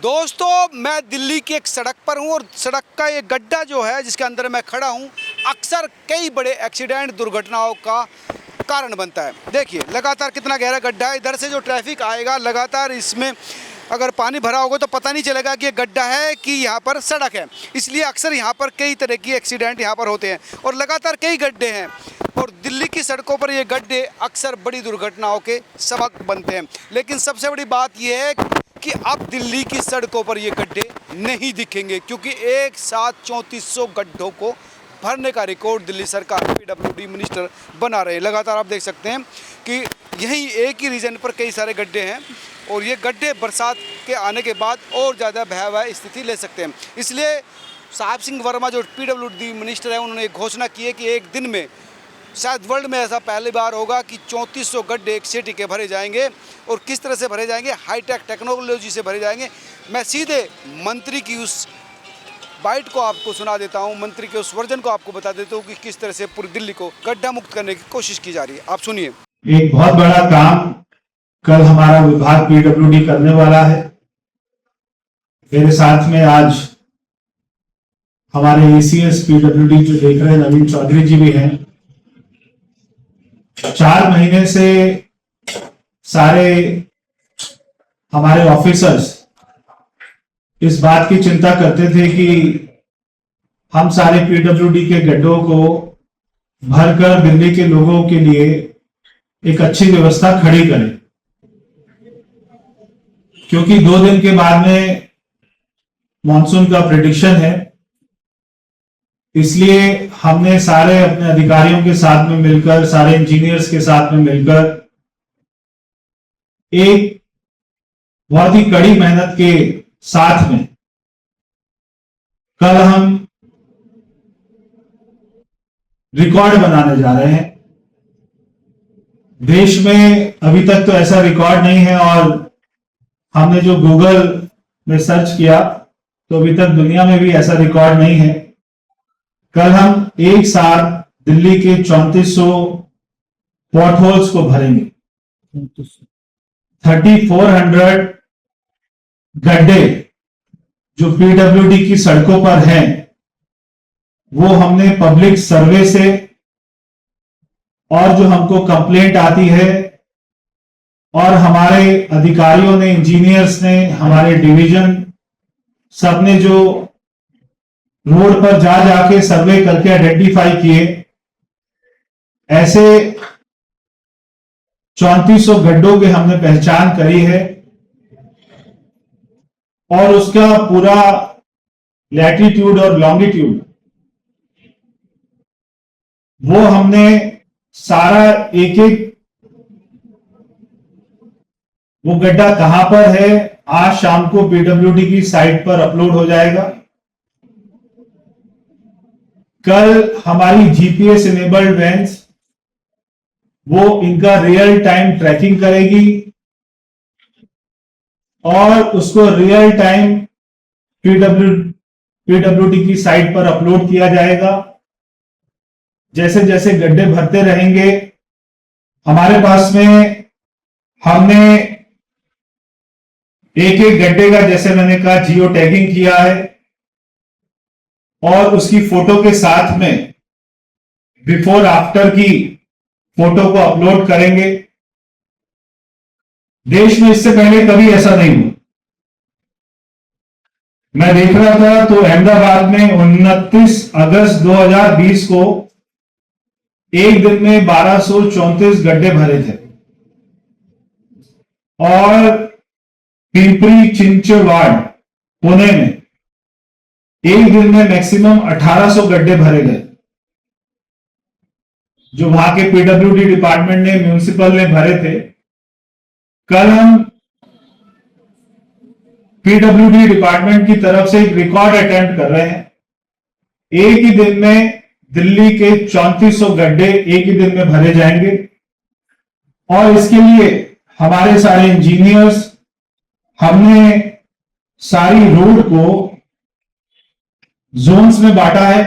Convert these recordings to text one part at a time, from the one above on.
दोस्तों, मैं दिल्ली की एक सड़क पर हूं और सड़क का ये गड्ढा जो है जिसके अंदर मैं खड़ा हूं अक्सर कई बड़े एक्सीडेंट दुर्घटनाओं का कारण बनता है। देखिए लगातार कितना गहरा गड्ढा है। इधर से जो ट्रैफिक आएगा लगातार इसमें अगर पानी भरा होगा तो पता नहीं चलेगा कि ये गड्ढा है कि यहाँ पर सड़क है। इसलिए अक्सर यहाँ पर कई तरह की एक्सीडेंट यहाँ पर होते हैं और लगातार कई गड्ढे हैं और दिल्ली की सड़कों पर ये गड्ढे अक्सर बड़ी दुर्घटनाओं के सबक बनते हैं। लेकिन सबसे बड़ी बात यह है कि अब दिल्ली की सड़कों पर ये गड्ढे नहीं दिखेंगे क्योंकि एक साथ 3400 गड्ढों को भरने का रिकॉर्ड दिल्ली सरकार पीडब्ल्यूडी मिनिस्टर बना रहे हैं। लगातार आप देख सकते हैं कि यही एक ही रीजन पर कई सारे गड्ढे हैं और ये गड्ढे बरसात के आने के बाद और ज़्यादा भयावह स्थिति ले सकते हैं। इसलिए साहब सिंह वर्मा जो पीडब्ल्यूडी मिनिस्टर है उन्होंने एक घोषणा की है कि एक दिन में शायद वर्ल्ड में ऐसा पहली बार होगा कि 3400 गड्ढे एक सिटी के भरे जाएंगे। और किस तरह से भरे जाएंगे, हाईटेक टेक्नोलॉजी से भरे जाएंगे। मैं सीधे मंत्री की उस बाइट को आपको सुना देता हूं, मंत्री के उस वर्जन को आपको बता देता हूं कि किस तरह से पूरी दिल्ली को गड्ढा मुक्त करने की कोशिश की जा रही है। आप सुनिए। एक बहुत बड़ा काम कल हमारा विभाग पीडब्ल्यूडी करने वाला है। मेरे साथ में आज हमारे एसीएस पीडब्ल्यूडी जो देख रहे हैं नवीन चौधरी जी भी हैं। 4 महीने से सारे हमारे ऑफिसर्स इस बात की चिंता करते थे कि हम सारे पीडब्ल्यूडी के गड्ढों को भरकर दिल्ली के लोगों के लिए एक अच्छी व्यवस्था खड़ी करें, क्योंकि 2 दिन के बाद में मॉनसून का प्रेडिक्शन है। इसलिए हमने सारे अपने अधिकारियों के साथ में मिलकर, सारे इंजीनियर्स के साथ में मिलकर एक बहुत ही कड़ी मेहनत के साथ में कल हम रिकॉर्ड बनाने जा रहे हैं। देश में अभी तक तो ऐसा रिकॉर्ड नहीं है और हमने जो गूगल में सर्च किया तो अभी तक दुनिया में भी ऐसा रिकॉर्ड नहीं है। कल हम एक साथ दिल्ली के 3400 पॉट होल्स को भरेंगे। 3400 गड्ढे जो पीडब्ल्यूडी की सड़कों पर हैं, वो हमने पब्लिक सर्वे से और जो हमको कंप्लेंट आती है और हमारे अधिकारियों ने, इंजीनियर्स ने, हमारे डिवीजन सबने जो रोड पर जा जाके सर्वे करके आइडेंटिफाई किए, ऐसे 3400 गड्ढों की हमने पहचान करी है और उसका पूरा लैटिट्यूड और लॉन्गिट्यूड वो हमने सारा एक एक वो गड्ढा कहां पर है आज शाम को पीडब्ल्यूडी की साइट पर अपलोड हो जाएगा। कल हमारी जीपीएस इनेबल्ड वैन्स वो इनका रियल टाइम ट्रैकिंग करेगी और उसको रियल टाइम पीडब्ल्यूडी की साइट पर अपलोड किया जाएगा। जैसे जैसे गड्ढे भरते रहेंगे, हमारे पास में हमने एक एक गड्ढे का, जैसे मैंने कहा, जियो टैगिंग किया है और उसकी फोटो के साथ में बिफोर आफ्टर की फोटो को अपलोड करेंगे। देश में इससे पहले कभी ऐसा नहीं हुआ। मैं देख रहा था तो अहमदाबाद में 29 अगस्त 2020 को एक दिन में 1234 गड्ढे भरे थे और पिंपरी चिंचवाड़ पुणे में एक दिन में मैक्सिमम 1800 गड्ढे भरे गए, जो वहां के पीडब्ल्यूडी डिपार्टमेंट ने, म्युनिसिपल ने भरे थे। कल हम पीडब्ल्यूडी डिपार्टमेंट की तरफ से एक रिकॉर्ड अटेम्प्ट कर रहे हैं। एक ही दिन में दिल्ली के 3400 गड्ढे एक ही दिन में भरे जाएंगे और इसके लिए हमारे सारे इंजीनियर्स, हमने सारी रोड को जोन्स में बांटा है।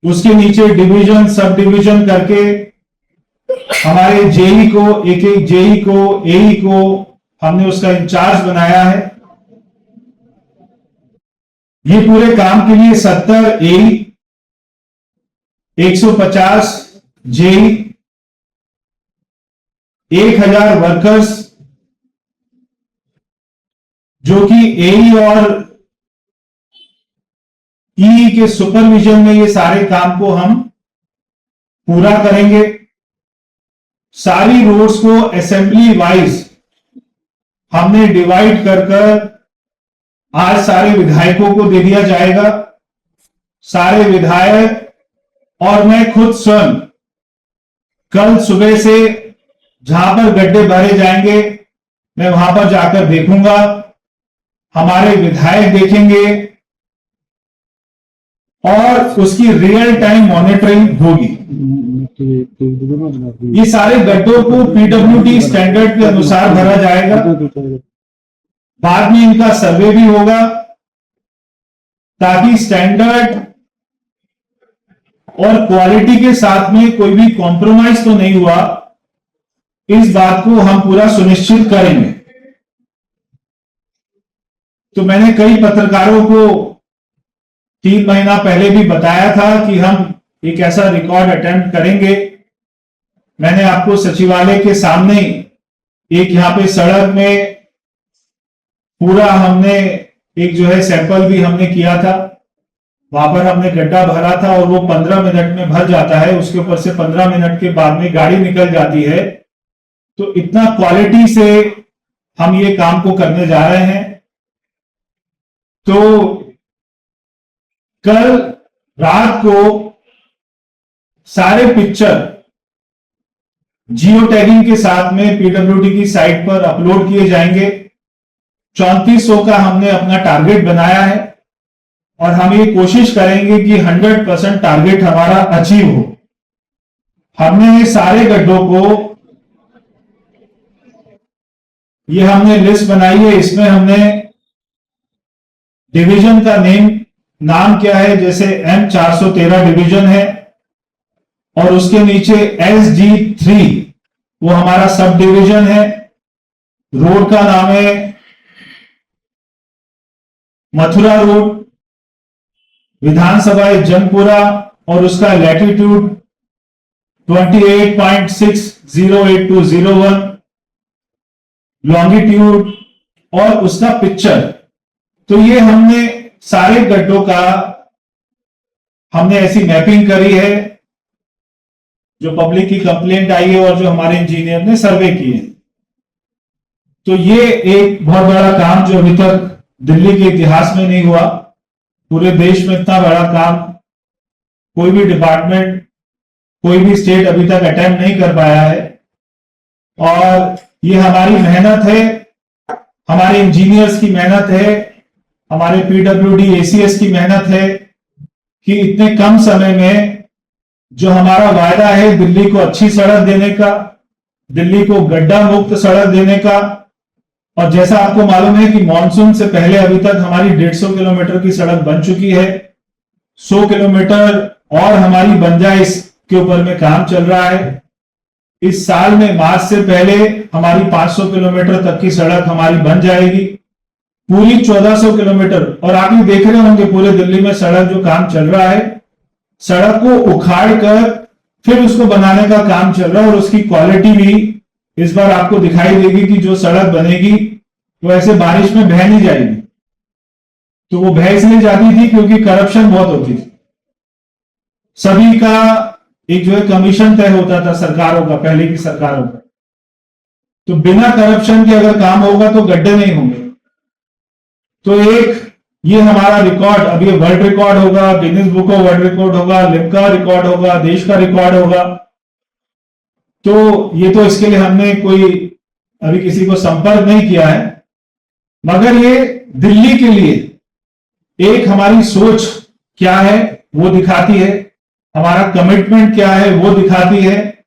उसके नीचे डिवीजन, सब डिवीजन करके हमारे जेई को, एक एक जेई को, एई को हमने उसका इंचार्ज बनाया है। ये पूरे काम के लिए 70 एई, 150 जेई, 1000 वर्कर्स, जो कि एई और ई के सुपरविजन में ये सारे काम को हम पूरा करेंगे। सारी रोड्स को असेंबली वाइज हमने डिवाइड कर आज सारे विधायकों को दे दिया जाएगा। सारे विधायक और मैं खुद स्वयं कल सुबह से जहां पर गड्ढे भरे जाएंगे मैं वहां पर जाकर देखूंगा, हमारे विधायक देखेंगे और उसकी रियल टाइम मॉनिटरिंग होगी। ये सारे गड्ढों को पीडब्ल्यूडी स्टैंडर्ड के अनुसार भरा जाएगा। बाद में इनका सर्वे भी होगा ताकि स्टैंडर्ड और क्वालिटी के साथ में कोई भी कॉम्प्रोमाइज तो नहीं हुआ, इस बात को हम पूरा सुनिश्चित करेंगे। तो मैंने कई पत्रकारों को 3 महीना पहले भी बताया था कि हम एक ऐसा रिकॉर्ड अटेम्प्ट करेंगे। मैंने आपको सचिवालय के सामने एक यहां पे सड़क में पूरा हमने एक जो है सैंपल भी हमने किया था। वहां पर हमने गड्ढा भरा था और वो 15 मिनट में भर जाता है, उसके ऊपर से 15 मिनट के बाद में गाड़ी निकल जाती है। तो इतना क्वालिटी से हम ये काम को करने जा रहे हैं। तो कल रात को सारे पिक्चर जियो टैगिंग के साथ में पीडब्ल्यूडी की साइट पर अपलोड किए जाएंगे। 3400 का हमने अपना टारगेट बनाया है और हम ये कोशिश करेंगे कि 100% टारगेट हमारा अचीव हो। हमने ये सारे गड्ढों को, ये हमने लिस्ट बनाई है, इसमें हमने डिवीजन का नाम क्या है, जैसे M413 डिवीजन है और उसके नीचे SG3 वो हमारा सब डिवीजन है। रोड का नाम है मथुरा रोड, विधानसभा है जंगपुरा और उसका लैटिट्यूड 28.608201, लॉन्गिट्यूड और उसका पिक्चर। तो ये हमने सारे गड्ढों का हमने ऐसी मैपिंग करी है जो पब्लिक की कंप्लेंट आई है और जो हमारे इंजीनियर ने सर्वे की है। तो ये एक बहुत बड़ा काम जो अभी तक दिल्ली के इतिहास में नहीं हुआ। पूरे देश में इतना बड़ा काम कोई भी डिपार्टमेंट, कोई भी स्टेट अभी तक अटेम्प्ट नहीं कर पाया है। और ये हमारी मेहनत है, हमारे इंजीनियर्स की मेहनत है, हमारे पीडब्ल्यूडी एसीएस की मेहनत है कि इतने कम समय में जो हमारा वायदा है दिल्ली को अच्छी सड़क देने का, दिल्ली को गड्ढा मुक्त सड़क देने का। और जैसा आपको मालूम है कि मॉनसून से पहले अभी तक हमारी 150 किलोमीटर की सड़क बन चुकी है। 100 किलोमीटर और हमारी बन जाए, इसके ऊपर में काम चल रहा है। इस साल में मार्च से पहले हमारी 500 किलोमीटर तक की सड़क हमारी बन जाएगी, पूरी 1400 किलोमीटर। और आप ये देख रहे होंगे पूरे दिल्ली में सड़क जो काम चल रहा है, सड़क को उखाड़ कर फिर उसको बनाने का काम चल रहा है। और उसकी क्वालिटी भी इस बार आपको दिखाई देगी कि जो सड़क बनेगी वो ऐसे बारिश में बह नहीं जाएगी। तो वो बह इसलिए जाती थी क्योंकि करप्शन बहुत होती थी। सभी का एक जो है कमीशन तय होता था सरकारों का, पहले की सरकारों का। तो बिना करप्शन के अगर काम होगा तो गड्ढे नहीं होंगे। तो एक ये हमारा रिकॉर्ड, अब ये वर्ल्ड रिकॉर्ड होगा, Guinness book of world record होगा, लिम्का रिकॉर्ड होगा, देश का रिकॉर्ड होगा। तो ये तो इसके लिए हमने कोई अभी किसी को संपर्क नहीं किया है, मगर ये दिल्ली के लिए एक हमारी सोच क्या है वो दिखाती है, हमारा कमिटमेंट क्या है वो दिखाती है।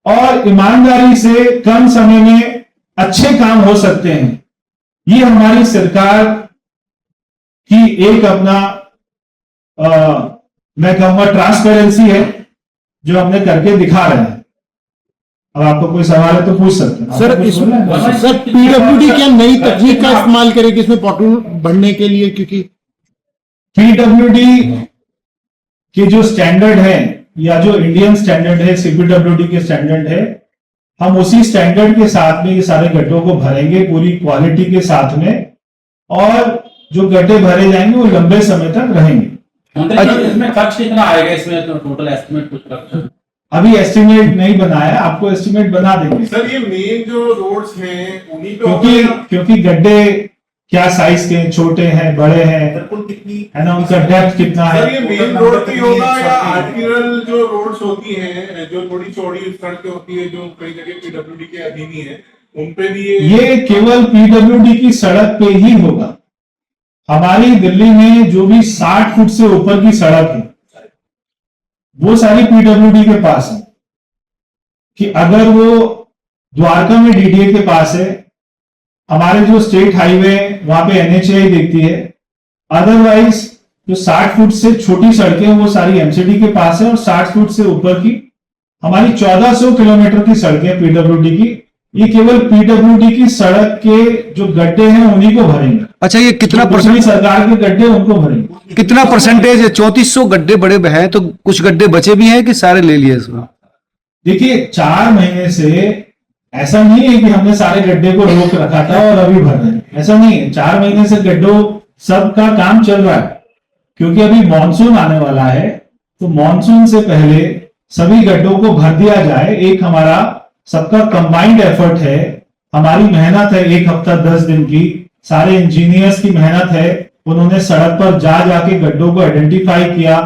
और ईमानदारी से कम समय में अच्छे काम हो सकते हैं, ये हमारी सरकार की एक अपना मैं कहूंगा ट्रांसपेरेंसी है जो हमने करके दिखा रहे हैं। अब आपको कोई सवाल है तो पूछ सकते हैं। सर आपको कुछ बोलना है? सर पीडब्ल्यूडी क्या नई तकनीक का इस्तेमाल करेगी इसमें पॉटल बढ़ने के लिए, क्योंकि पीडब्ल्यूडी के जो स्टैंडर्ड है या जो इंडियन स्टैंडर्ड है, सीपीडब्ल्यूडी के स्टैंडर्ड है, हम उसी स्टैंडर्ड के साथ में ये सारे गड्ढों को भरेंगे पूरी क्वालिटी के साथ में, और जो गड्ढे भरे जाएंगे वो लंबे समय तक रहेंगे। इसमें खर्च कितना आएगा, इसमें तो टोटल एस्टिमेट कुछ रखा? अभी एस्टिमेट नहीं बनाया, आपको एस्टिमेट बना देंगे सर ये मेन जो रोड्स हैं उन्हीं पे क्योंकि गड्ढे क्या साइज के हैं, छोटे हैं, बड़े हैं, कुल कितनी है ना, उनका डेप्थ कितना है। सर ये मेन रोड पे होगा या आर्टिकल जो रोड्स होती हैं जो थोड़ी चौड़ी सड़कें होती है जो कई जगह पीडब्ल्यूडी के अधीन ही है, उन पे भी ये केवल पीडब्ल्यूडी की सड़क पे ही होगा। हमारी दिल्ली में जो भी 60 फुट से ऊपर की सड़क है वो सारी पीडब्ल्यूडी के पास है, कि अगर वो द्वारका में डीडीए के पास है, हमारे जो स्टेट हाईवे वहां पे एनएचएआई देखती है, अदरवाइज जो 60 फुट से छोटी सड़कें हैं वो सारी एमसीडी के पास है, और 60 फुट से ऊपर की हमारी 1400 किलोमीटर की सड़कें पीडब्ल्यूडी की, ये केवल पीडब्ल्यूडी की सड़क के जो गड्ढे हैं उन्हीं को भरेंगे। अच्छा, ये कितना जो दूसरी सरकार के गड्ढे उनको भरेंगे। कितना परसेंटेज है? 3400 गड्ढे बड़े हैं, तो कुछ गड्ढे बचे भी हैं कि सारे ले लिए इसमें? देखिए 4 महीने से ऐसा नहीं है कि हमने सारे गड्ढे को रोक रखा था और अभी भर रहे हैं, ऐसा नहीं है। 4 महीने से गड्ढों सबका काम चल रहा है, क्योंकि अभी मॉनसून आने वाला है, तो मॉनसून से पहले सभी गड्ढों को भर दिया जाए। एक हमारा सबका कंबाइंड एफर्ट है, हमारी मेहनत है 1 हफ्ता 10 दिन की, सारे इंजीनियर्स की मेहनत है। उन्होंने सड़क पर जा जाके गड्ढों को आइडेंटिफाई किया,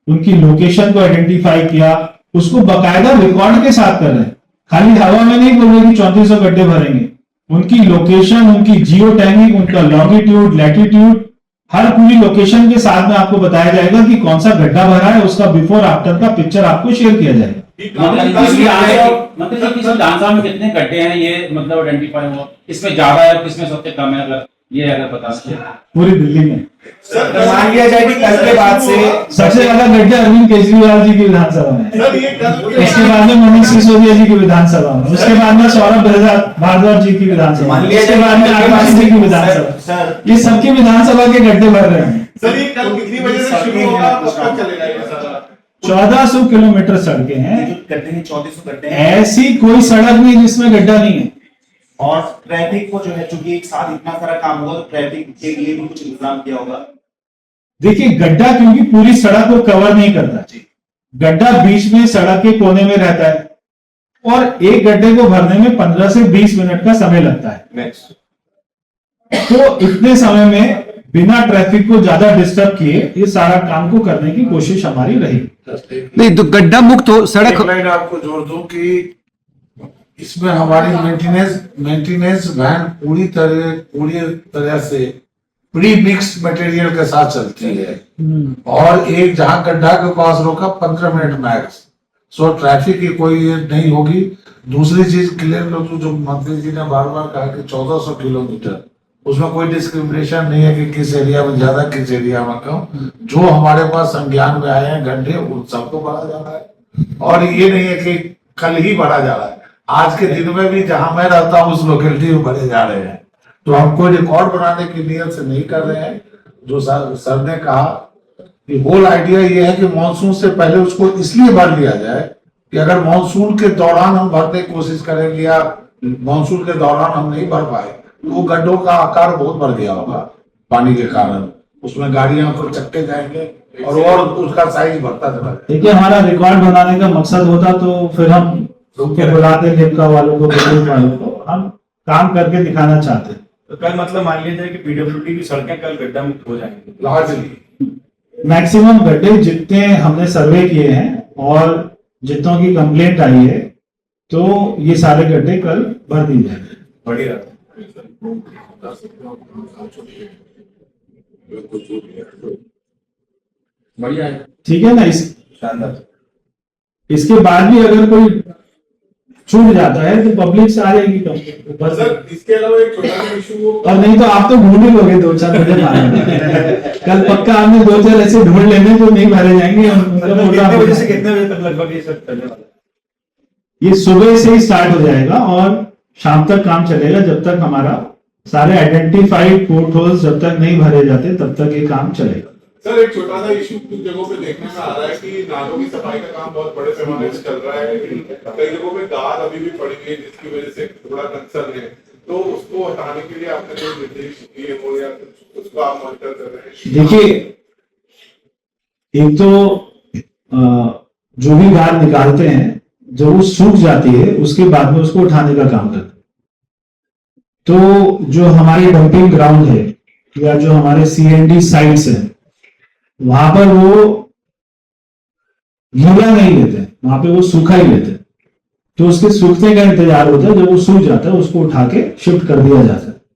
उनकी लोकेशन को आइडेंटिफाई किया, उसको बकायदा रिकॉर्ड के साथ कर रहे हैं। खाली हवा में नहीं बोल रहे कि 3400 गड्ढे भरेंगे, उनकी लोकेशन, उनकी जियो टैगिंग, उनका लॉन्गिट्यूड, लैटिट्यूड, हर पूरी लोकेशन के साथ में आपको बताया जाएगा कि कौन सा गड्ढा भरा है, उसका बिफोर आफ्टर का पिक्चर आपको शेयर किया जाएगा। मतलब विधानसभा में कितने गड्ढे हैं ये मतलब आइडेंटिफाई हुआ, इसमें ज्यादा है किसमें सबसे कम है, अगर ये अगर बता सके। पूरी दिल्ली में मान लिया जाए कि कल के बाद से सबसे ज्यादा गड्ढे अरविंद केजरीवाल जी की विधानसभा में, सर ये कल उसके बाद में मनीष सिसोदिया जी की विधानसभा में, उसके बाद में सौरभ भारद्वाज जी की विधानसभा में, उसके बाद में आकाश जी की विधानसभा, ये सबकी विधानसभा के गड्ढे भर रहे हैं। सर ये कल कितनी बजे से शुरू होगा, कब तक चलेगा ये सारा? 1400 किलोमीटर सड़कें हैं, गड्ढे हैं 1400 गड्ढे हैं, ऐसी कोई सड़क नहीं जिसमें गड्ढा नहीं है। और ट्रैफिक को जो है चूंकि एक साथ इतना सारा काम होगा तो ट्रैफिक के लिए भी कुछ इंतजाम किया होगा। देखिए गड्ढा क्योंकि पूरी सड़क को कवर नहीं करता, गड्ढा बीच में सड़क के कोने में रहता है, और एक गड्ढे को भरने में 15 से 20 मिनट का समय लगता है। तो इतने समय में बिना ट्रैफिक को ज्यादा डिस्टर्ब किए ये सारा काम को करने की कोशिश हमारी रही। नहीं तो गड्ढा मुक्त हो सड़क। लाइन आपको जोड़ दूं कि इसमें हमारी मेंटेनेंस वैन पूरी तरह से प्री मिक्स मटेरियल के साथ चलती है, और एक जहां गड्ढा के पास रोका 15 मिनट मैक्स, सो ट्रैफिक की कोई ये नहीं होगी। दूसरी चीज क्लियर कर दूं, जो मंत्री जी ने बार बार कहा कि 1400 किलोमीटर, उसमें कोई डिस्क्रिमिनेशन नहीं है कि किस एरिया में ज्यादा किस एरिया में कम। जो हमारे पास संज्ञान में आए हैं गड्ढे उन सबको बढ़ा जा रहा है, और ये नहीं है कि कल ही बढ़ा जा रहा है, आज के दिन में भी जहां मैं रहता हूँ उस लोकेलिटी में बढ़े जा रहे हैं। तो हम कोई रिकॉर्ड बनाने की नियत से नहीं कर रहे हैं। जो सर ने कहा कि होल आइडिया ये है कि मानसून से पहले उसको इसलिए भर लिया जाए कि अगर मानसून के दौरान हम भरने की कोशिश करेंगे या मानसून के दौरान हम नहीं भर पाए तो वो गड्ढों का आकार बहुत बढ़ गया होगा पानी के कारण, उसमें गाड़ियां को चक्के जाएंगे और उसका साइज बढ़ता चला जाएगा। देखिए हमारा रिकॉर्ड बनाने का मकसद होता तो फिर हम उनको बुलाते, लिमका वालों को, पुलिस वालों को, हम काम करके दिखाना चाहते हैं। तो कल मतलब मान लिया जाए कि पीडब्ल्यूडी की सड़कें कल गड्ढा मुक्त हो जाएंगी लार्जली मैक्सिमम गड्ढे जितने हमने सर्वे किए हैं और जितनों की कंप्लेंट आई है, तो ये सारे गड्ढे कल भर दिए जाएंगे। बड़ी रात बढ़िया है, ठीक है ना। शानदार। इसके बाद भी अगर कोई छूट जाता है तो पब्लिक से आ जाएगी कंप्लेंट बस। सर इसके अलावा एक छोटा सा इशू और नहीं तो आप तो ढूंढ ही लोगे 2-4 बजे कल पक्का आपने 2-4 ऐसे ढूंढ लेने जो नहीं भरे जाएंगे। कितने बजे से कितने बजे तक लगभग ये सब चलने वाला है? ये सुबह से ही स्टार्ट हो जाएगा और शाम तक काम चलेगा, जब तक हमारा सारे आइडेंटिफाइड पोर्ट होल्स जब तक नहीं भरे जाते तब तक ये काम चलेगा। सर एक छोटा सा इशू कुछ जगहों पे देखने में आ रहा है कि नालों की सफाई का काम बहुत बड़े पैमाने से चल रहा है, लेकिन कई जगहों पे गाद अभी भी पड़ी हुई है जिसकी वजह से थोड़ा कंसर्न है, तो उसको हटाने के लिए आपने कोई निर्देश दिए हो या उसको आप मॉनिटर कर रहे हैं? देखिए, एक तो जो भी गाद निकालते हैं जब वो सूख जाती है उसके बाद में उसको उठाने का काम करते हैं। तो जो हमारे डंपिंग ग्राउंड है या जो हमारे CND साइट्स हैं वहां पर वो गीला नहीं लेते, वहां पे वो सूखा ही लेते, तो उसके सूखने का इंतजार होता है, जब वो सूख जाता है उसको उठा के शिफ्ट कर दिया जाता है।